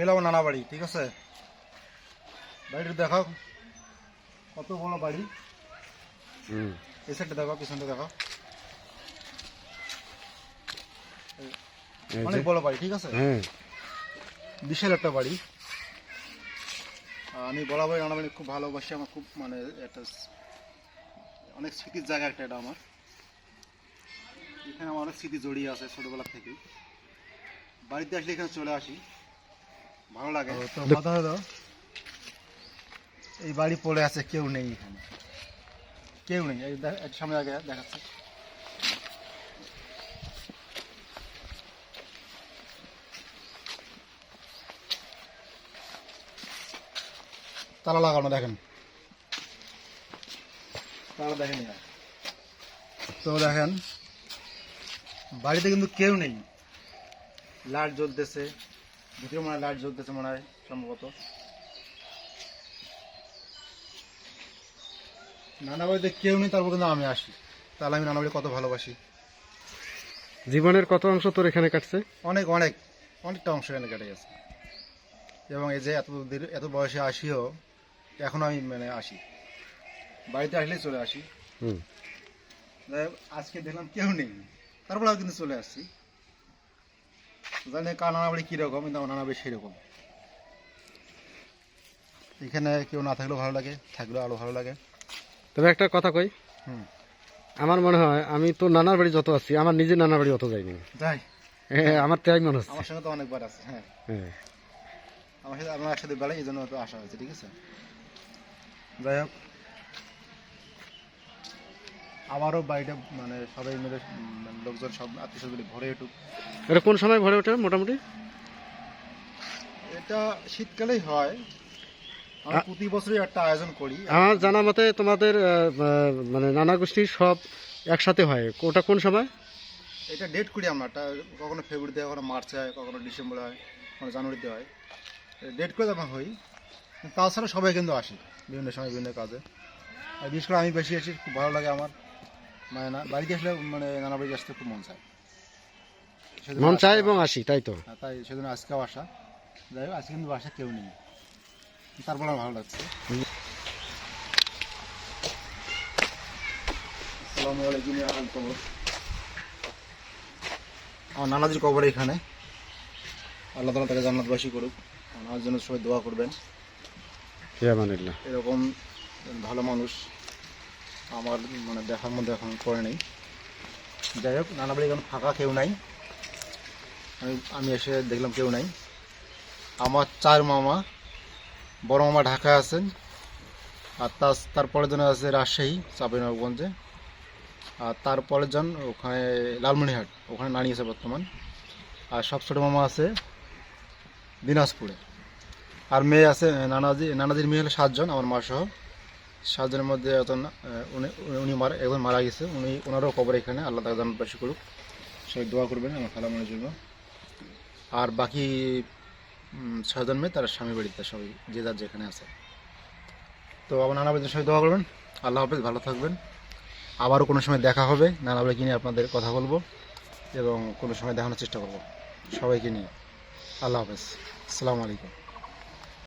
এলাম নানা বাড়ি, ঠিক আছে। বাড়িটা দেখাও, কত বড় বাড়ি। এই সাইডটা দেখাও, পিছনটা দেখাও, অনেক বড় বাড়ি, ঠিক আছে। বিশাল একটা বাড়ি। আমি বরাবর নানা বাড়ি খুব ভালোবাসি। আমার খুব মানে একটা অনেক স্মৃতির জায়গা একটা, এটা আমার। এখানে আমার অনেক স্মৃতি জড়িয়ে আছে ছোটবেলা থেকেই। বাড়িতে আসলে এখানে চলে আসি, ভালো লাগে। তো কথা হলো, এই বাড়ি পড়ে আছে, কেউ নেই এখানে, কেউ নেই। এই সামনে আগে দেখাচ্ছে, তালা লাগানো, দেখেন তালা দেখেন। তো দেখেন বাড়িতে কিন্তু কেউ নেই। লাইট জ্বলতেছে, ভিতরে মনে হয় লাইট জ্বলতেছে, মনে হয় সম্ভবত। নানা বাড়িতে কেউ নেই, তারপর কিন্তু আমি আসি। তাহলে আমি নানা বাড়ি কত ভালোবাসি। জীবনের কত অংশ তোর এখানে কাটছে? অনেক অনেক অনেকটা অংশ এখানে কেটে গেছে। এবং এই যে এত বয়সে আসিও এখনো আমি মানে আসি, বাড়িতে আসলেই চলে আসি। আজকে দেখলাম কেউ নেই, তারপরে আমি কিন্তু চলে আসছি। জানি কার নানা বাড়ি কীরকম, কিন্তু আমার নানা বাড়ি সেরকম। এখানে কেউ না থাকলেও ভালো লাগে, থাকলেও আরও ভালো লাগে। তবে একটা কথা কই, আমার মনে হয় আমি তো নানার বাড়ি যত আছি, আমার নিজের নানার বাড়ি অত যাইনি। যাই, আমার তাই মনে হচ্ছে। আমার সঙ্গে তো অনেকবার আছে। হ্যাঁ, আমার সাথে আমার একসাথে বেড়াই, এই জন্য তো আসা হয়েছে, ঠিক আছে। যাই হোক, আমারও বাড়িটা মানে সবাই মিলে লোকজন সব আত্মীয় স্বজন ভরে উঠুক। এটা কোন সময় ভরে ওঠে মোটামুটি? এটা শীতকালেই হয়। আমরা প্রতি বছরই একটা আয়োজন করি। আমার জানা মতে তোমাদের মানে নানা গোষ্ঠীর সব একসাথে হয়, ওটা কোন সময়? এটা ডেট করি আমরা, কখনো ফেব্রুয়ারিতে, কখনো মার্চে হয়, কখনো ডিসেম্বরে হয়, কখনো জানুয়ারিতে হয়। ডেট করে যখন হই, তাছাড়া সবাই কিন্তু আসি বিভিন্ন সময় বিভিন্ন কাজে। আর বিশেষ করে আমি বেশি আসি, খুব ভালো লাগে আমার। মানে না বাড়িতে আসলে মানে নানা বাড়ি আসতে খুব মন চায় এবং আসি, তাই তো। তাই সেজন্য আজকেও আসা। যাই হোক, আজকে কিন্তু বাসা কেউ নেই, তারপর আমার ভালো লাগছে। আসসালামু আলাইকুম। কবর, আমার নানাজির কবর এখানে। আল্লাহ তাআলা তাকে জান্নাতবাসী করুক। আমার জন্য সবাই দোয়া করবেন। এরকম ভালো মানুষ আমার মানে দেখার মধ্যে এখন পড়ে নেই। যাই হোক, নানা বাড়ি এখন ফাঁকা, কেউ নাই। আমি এসে দেখলাম কেউ নাই। আমার 4 মামা, বড় মামা ঢাকায় আছেন, আর তারপরের জন আছে রাজশাহী চাঁপাইনবাবগঞ্জে, আর তারপরের জন ওখানে লালমনিরহাট, ওখানে নানি আছে বর্তমান। আর সব ছোটো মামা আছে দিনাজপুরে। আর মেয়ে আছে নানাজির মেয়ে হলো 7 জন, আমার মা সহ 7 জনের মধ্যে উনি একজন মারা গেছে। ওনারও কবর এখানে। আল্লাহ তাকে জান্নাতবাসী করুক। সবাই দোয়া করবেন আমার খালামণির জন্য। আর বাকি 6 জন মেয়ে তারা স্বামী বাড়িতে, সবাই যে যার যেখানে আছে। তো আমার নানা বাড়িতে সবাই দোয়া করবেন। আল্লাহ হাফেজ, ভালো থাকবেন। আবারও কোনো সময় দেখা হবে, নানা বাড়িকে নিয়ে আপনাদের কথা বলবো এবং কোনো সময় দেখানোর চেষ্টা করব সবাইকে নিয়ে। আল্লাহ হাফেজ, আসসালামু আলাইকুম।